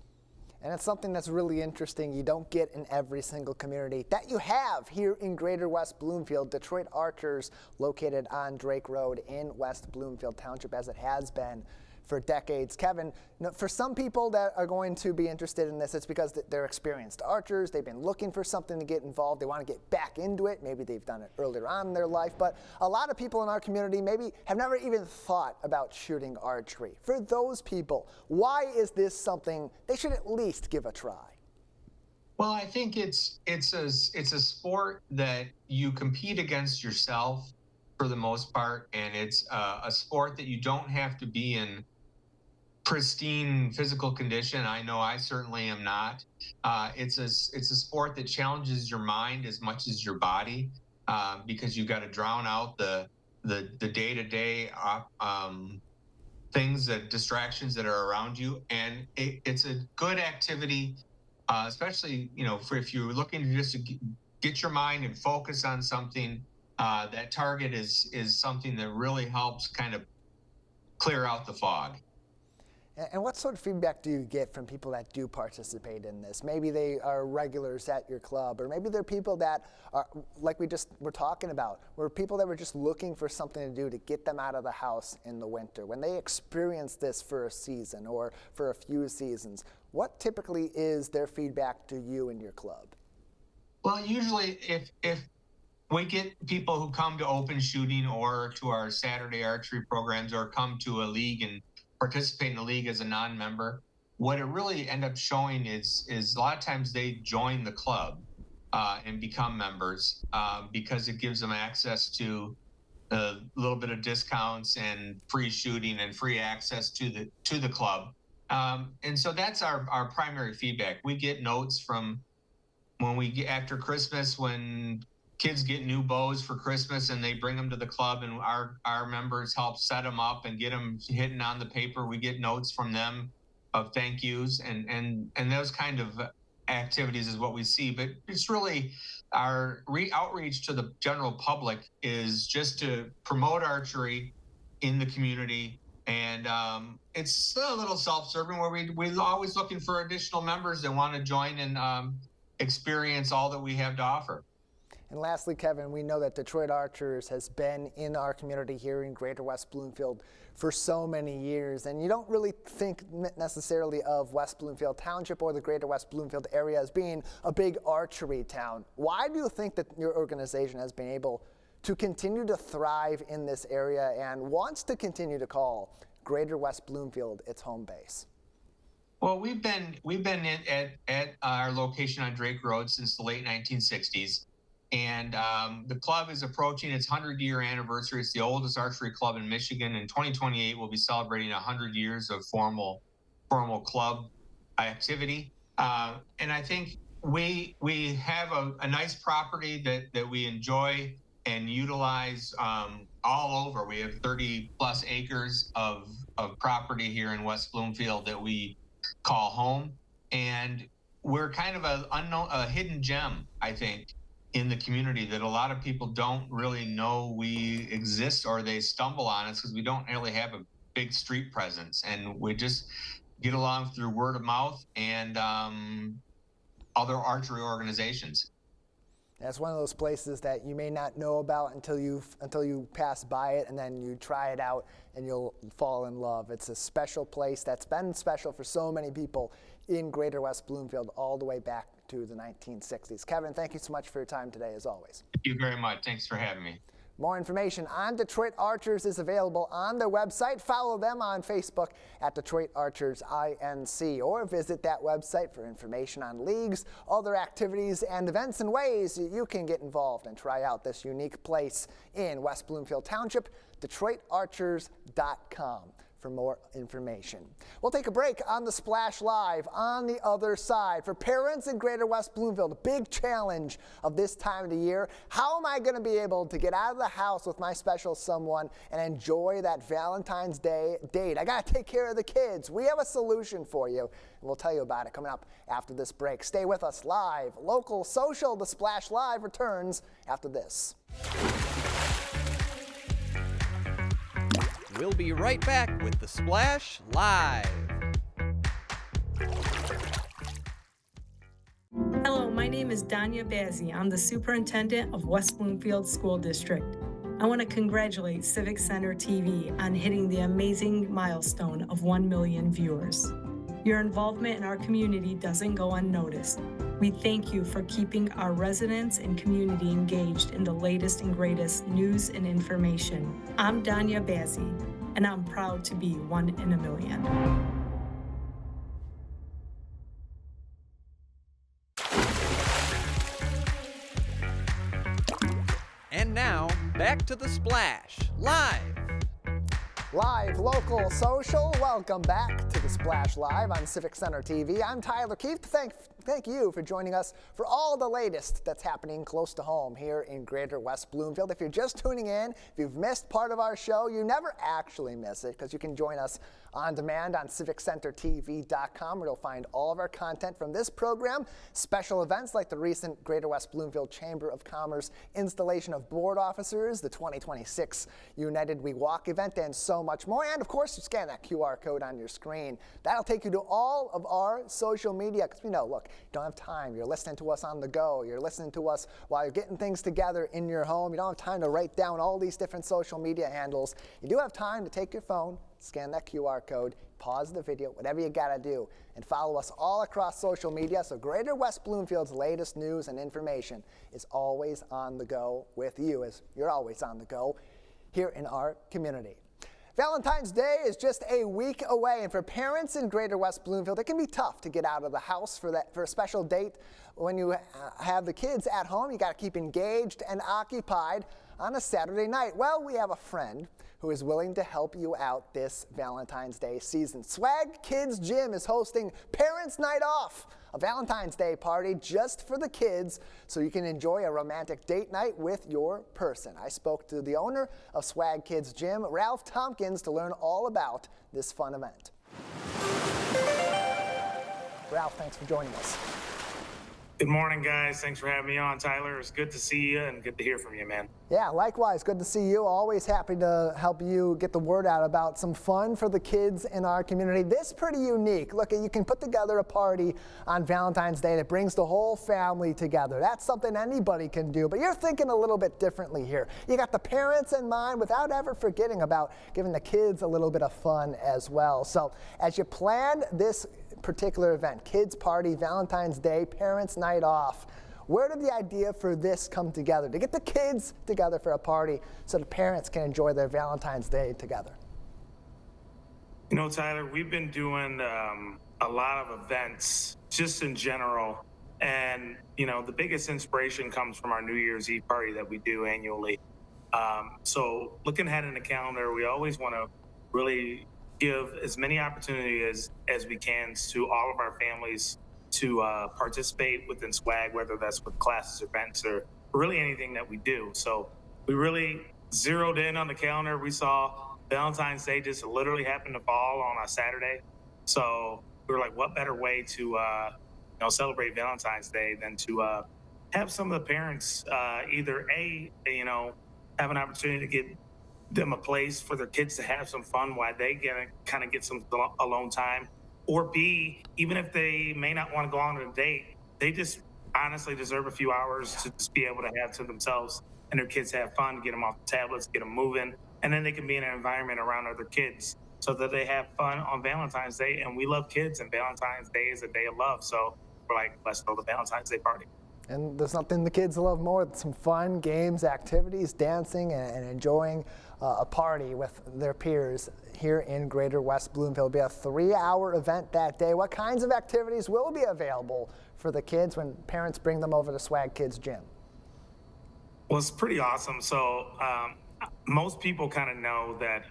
And it's something that's really interesting you don't get in every single community that you have here in Greater West Bloomfield. Detroit Archers, located on Drake Road in West Bloomfield Township, as it has been for decades. Kevin, for some people that are going to be interested in this, it's because they're experienced archers. They've been looking for something to get involved. They want to get back into it. Maybe they've done it earlier on in their life. But a lot of people in our community maybe have never even thought about shooting archery. For those people, why is this something they should at least give a try? Well, I think it's a sport that you compete against yourself for the most part, and it's a sport that you don't have to be in pristine physical condition. I know I certainly am not. It's a sport that challenges your mind as much as your body, because you've got to drown out the day-to-day things, distractions that are around you, and it's a good activity, especially if you're looking to just get your mind and focus on something. That target is something that really helps kind of clear out the fog. And what sort of feedback do you get from people that do participate in this? Maybe they are regulars at your club, or maybe they're people that are, like we just were talking about, were people that were just looking for something to do to get them out of the house in the winter. When they experience this for a season or for a few seasons, what typically is their feedback to you and your club? Well, usually if we get people who come to open shooting or to our Saturday archery programs or come to a league and participate in a league as a non-member, what it really ends up showing is a lot of times they join the club and become members because it gives them access to a little bit of discounts and free shooting and free access to the club. And so that's our primary feedback. We get notes from when we get after Christmas, when kids get new bows for Christmas and they bring them to the club, and our members help set them up and get them hitting on the paper. We get notes from them of thank yous and those kind of activities is what we see. But it's really our outreach to the general public is just to promote archery in the community. And it's a little self-serving where we're always looking for additional members that want to join and experience all that we have to offer. And lastly, Kevin, we know that Detroit Archers has been in our community here in Greater West Bloomfield for so many years, and you don't really think necessarily of West Bloomfield Township or the Greater West Bloomfield area as being a big archery town. Why do you think that your organization has been able to continue to thrive in this area and wants to continue to call Greater West Bloomfield its home base? Well, we've been at our location on Drake Road since the late 1960s. And the club is approaching its 100-year anniversary. It's the oldest archery club in Michigan. In 2028, we'll be celebrating 100 years of formal club activity. And I think we have a nice property that we enjoy and utilize all over. We have 30-plus acres of property here in West Bloomfield that we call home. And we're kind of a hidden gem, I think. in the community that a lot of people don't really know we exist, or they stumble on us because we don't really have a big street presence, and we just get along through word of mouth and other archery organizations. That's one of those places that you may not know about until you pass by it, and then you try it out and you'll fall in love. It's a special place that's been special for so many people in Greater West Bloomfield all the way back to the 1960s. Kevin, thank you so much for your time today, as always. Thank you very much. Thanks for having me. More information on Detroit Archers is available on their website. Follow them on Facebook at Detroit Archers INC, or visit that website for information on leagues, other activities, and events and ways you can get involved and try out this unique place in West Bloomfield Township, DetroitArchers.com. for more information. We'll take a break on the Splash Live on the other side. For parents in Greater West Bloomfield, a big challenge of this time of the year. How am I going to be able to get out of the house with my special someone and enjoy that Valentine's Day date? I got to take care of the kids. We have a solution for you, and we'll tell you about it coming up after this break. Stay with us. Live, local, social, the Splash Live returns after this. We'll be right back with the Splash Live. Hello, my name is Danya Bazzi. I'm the superintendent of West Bloomfield School District. I want to congratulate Civic Center TV on hitting the amazing milestone of 1 million viewers. Your involvement in our community doesn't go unnoticed. We thank you for keeping our residents and community engaged in the latest and greatest news and information. I'm Danya Bazzi, and I'm proud to be 1 in a million. And now, back to the Splash Live. Live, local, social, welcome back to the Splash Live on Civic Center TV. I'm Tyler Keefe. Thank you for joining us for all the latest that's happening close to home here in Greater West Bloomfield. If you're just tuning in, if you've missed part of our show, you never actually miss it, because you can join us on demand on civiccentertv.com, where you'll find all of our content from this program, special events like the recent Greater West Bloomfield Chamber of Commerce installation of board officers, the 2026 United We Walk event, and so much more. And of course, you scan that QR code on your screen. That'll take you to all of our social media, because we know, look, you don't have time. You're listening to us on the go. You're listening to us while you're getting things together in your home. You don't have time to write down all these different social media handles. You do have time to take your phone, scan that QR code, pause the video, whatever you gotta do, and follow us all across social media, so Greater West Bloomfield's latest news and information is always on the go with you, as you're always on the go here in our community. Valentine's Day is just a week away, and for parents in Greater West Bloomfield, it can be tough to get out of the house for a special date. When you have the kids at home, you got to keep engaged and occupied on a Saturday night. Well, we have a friend who is willing to help you out this Valentine's Day season. Swag Kids Gym is hosting Parents' Night Off, a Valentine's Day party just for the kids, so you can enjoy a romantic date night with your person. I spoke to the owner of Swag Kids Gym, Ralph Tompkins, to learn all about this fun event. Ralph, thanks for joining us. Good morning, guys. Thanks for having me on, Tyler. It's good to see you and good to hear from you, man. Yeah, likewise. Good to see you. Always happy to help you get the word out about some fun for the kids in our community. This is pretty unique. Look, you can put together a party on Valentine's Day that brings the whole family together. That's something anybody can do, but you're thinking a little bit differently here. You got the parents in mind without ever forgetting about giving the kids a little bit of fun as well. So as you plan this particular event, Kids Party, Valentine's Day, Parents' Night Off, where did the idea for this come together, to get the kids together for a party so the parents can enjoy their Valentine's Day together? You know, Tyler, we've been doing a lot of events just in general, and you know, the biggest inspiration comes from our New Year's Eve party that we do annually. So looking ahead in the calendar, we always want to really give as many opportunities as we can to all of our families to participate within SWAG, whether that's with classes, events, or really anything that we do. So we really zeroed in on the calendar. We saw Valentine's Day just literally happened to fall on a Saturday. So we were like, what better way to celebrate Valentine's Day than to have some of the parents either have an opportunity to get them a place for their kids to have some fun while they get some alone time, or B, even if they may not want to go on a date, they just honestly deserve a few hours to just be able to have to themselves and their kids have fun, get them off the tablets, get them moving, and then they can be in an environment around other kids so that they have fun on Valentine's Day. And we love kids, and Valentine's Day is a day of love. So we're like, let's throw the Valentine's Day party. And there's nothing the kids love more than some fun, games, activities, dancing, and enjoying a party with their peers here in Greater West Bloomfield. It'll be a 3-hour event that day. What kinds of activities will be available for the kids when parents bring them over to Swag Kids Gym? Well, it's pretty awesome. So most people kind of know that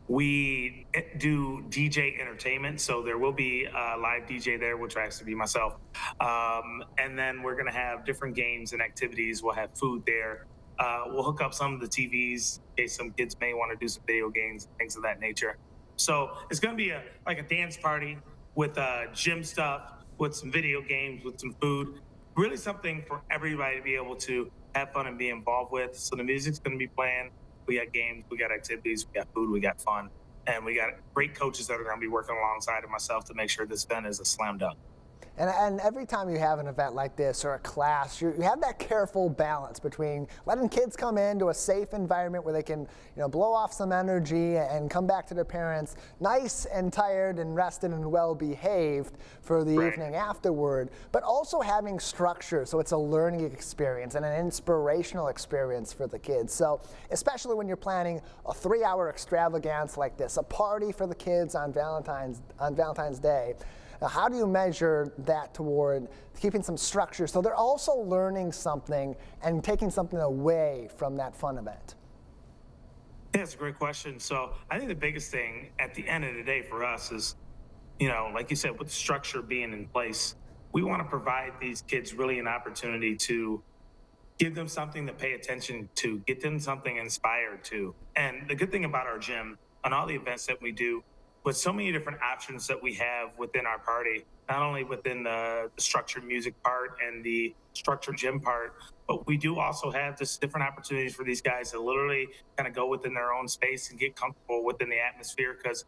we do DJ entertainment, so there will be a live DJ there, which has to be myself. And then we're gonna have different games and activities. We'll have food there. We'll hook up some of the TVs in case some kids may want to do some video games, things of that nature. So it's gonna be like a dance party with gym stuff, with some video games, with some food. Really something for everybody to be able to have fun and be involved with. So the music's gonna be playing. We got games, we got activities, we got food, we got fun, and we got great coaches that are going to be working alongside of myself to make sure this event is a slam dunk. And every time you have an event like this or a class, you have that careful balance between letting kids come into a safe environment where they can, blow off some energy and come back to their parents nice and tired and rested and well behaved for the evening afterward, but also having structure so it's a learning experience and an inspirational experience for the kids. So especially when you're planning a 3-hour extravaganza like this, a party for the kids on Valentine's Day. Now, how do you measure that toward keeping some structure so they're also learning something and taking something away from that fun event? Yeah, it's a great question. So I think the biggest thing at the end of the day for us is, like you said, with the structure being in place, we want to provide these kids really an opportunity to give them something to pay attention to, get them something inspired to. And the good thing about our gym and all the events that we do, with so many different options that we have within our party, not only within the structured music part and the structured gym part, but we do also have this different opportunities for these guys to literally kind of go within their own space and get comfortable within the atmosphere. Because,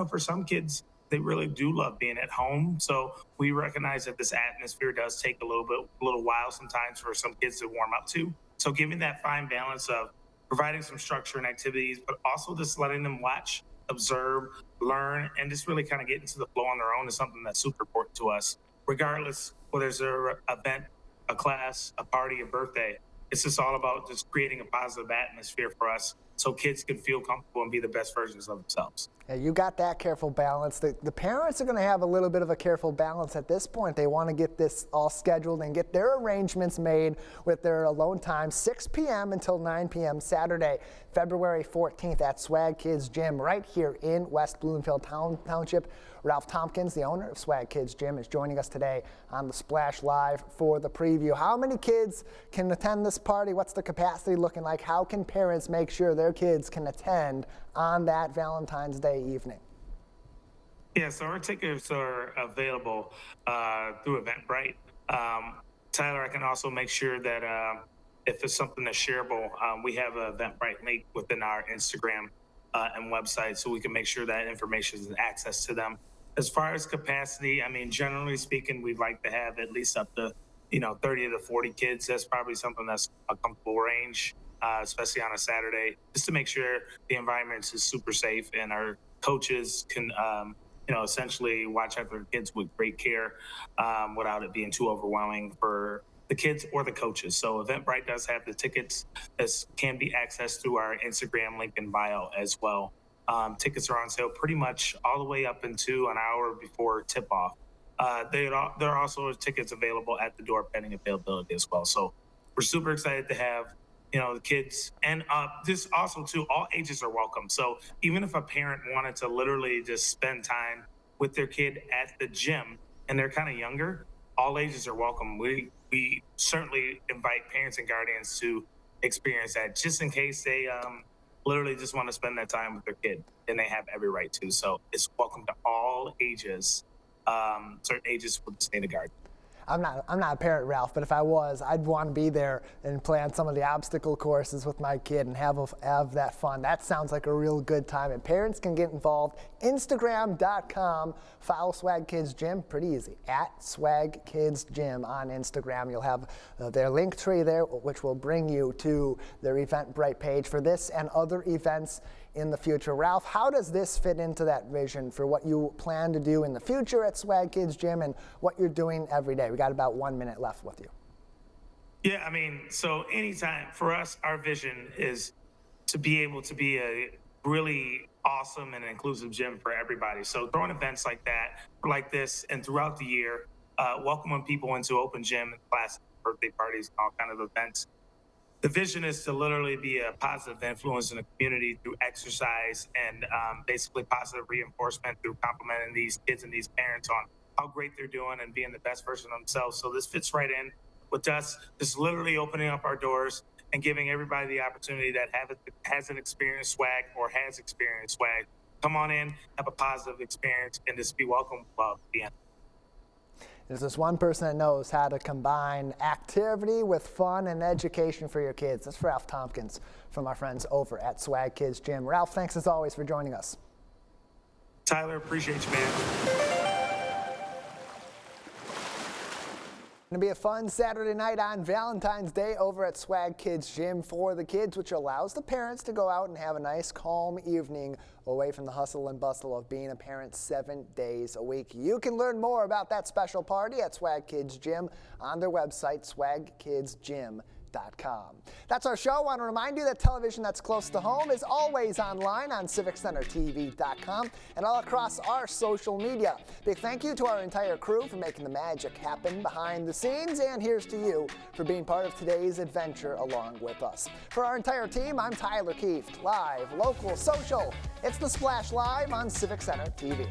for some kids, they really do love being at home. So we recognize that this atmosphere does take a little while sometimes for some kids to warm up to. So giving that fine balance of providing some structure and activities, but also just letting them watch, observe, learn, and just really kind of get into the flow on their own is something that's super important to us. Regardless whether it's an event, a class, a party, a birthday, it's just all about just creating a positive atmosphere for us so kids can feel comfortable and be the best versions of themselves. Yeah, you got that careful balance. The parents are going to have a little bit of a careful balance at this point. They want to get this all scheduled and get their arrangements made with their alone time, 6 p.m. until 9 p.m. Saturday, February 14th at Swag Kids Gym right here in West Bloomfield Township. Ralph Tompkins, the owner of Swag Kids Gym, is joining us today on the Splash Live for the preview. How many kids can attend this party? What's the capacity looking like? How can parents make sure their kids can attend on that Valentine's Day evening? Yeah, so our tickets are available through Eventbrite. Tyler, I can also make sure that if it's something that's shareable, we have an Eventbrite link within our Instagram and website, so we can make sure that information is access to them. As far as capacity, generally speaking, we'd like to have at least up to 30 to 40 kids. That's probably something that's a comfortable range, especially on a Saturday, just to make sure the environment is super safe and our coaches can essentially watch after the kids with great care without it being too overwhelming for the kids or the coaches. So Eventbrite does have the tickets that can be accessed through our Instagram link in bio as well. Tickets are on sale pretty much all the way up into an hour before tip-off. There are also tickets available at the door pending availability as well. So we're super excited to have the kids, and this also too, all ages are welcome. So even if a parent wanted to literally just spend time with their kid at the gym and they're kind of younger, all ages are welcome. We certainly invite parents and guardians to experience that, just in case they literally just want to spend that time with their kid, and they have every right to. So it's welcome to all ages. Certain ages will just need a guard. I'm not a parent, Ralph, but if I was, I'd want to be there and play on some of the obstacle courses with my kid and have that fun. That sounds like a real good time. And parents can get involved. Instagram.com, follow Swag Kids Gym, pretty easy, at Swag Kids Gym on Instagram. You'll have their link tree there, which will bring you to their Eventbrite page for this and other events in the future. Ralph, how does this fit into that vision for what you plan to do in the future at Swag Kids Gym and what you're doing every day? We got about 1 minute left with you. Yeah, I mean, so anytime for us, our vision is to be able to be a really awesome and inclusive gym for everybody. So throwing events like that, like this, and throughout the year, welcoming people into open gym and classes, birthday parties, all kind of events. The vision is to literally be a positive influence in the community through exercise and basically positive reinforcement through complimenting these kids and these parents on how great they're doing and being the best version of themselves. So this fits right in with us, just literally opening up our doors and giving everybody the opportunity that hasn't experienced swag or has experienced swag. Come on in, have a positive experience, and just be welcome with love at the end. There's this one person that knows how to combine activity with fun and education for your kids. That's Ralph Tompkins from our friends over at Swag Kids Gym. Ralph, thanks as always for joining us. Tyler, appreciate you, man. Going to be a fun Saturday night on Valentine's Day over at Swag Kids Gym for the kids, which allows the parents to go out and have a nice calm evening away from the hustle and bustle of being a parent 7 days a week. You can learn more about that special party at Swag Kids Gym on their website, swagkidsgym.com. That's our show. I want to remind you that television that's close to home is always online on civiccentertv.com and all across our social media. Big thank you to our entire crew for making the magic happen behind the scenes, and here's to you for being part of today's adventure along with us. For our entire team, I'm Tyler Kieft. Live, local, social. It's The Splash Live on Civic Center TV.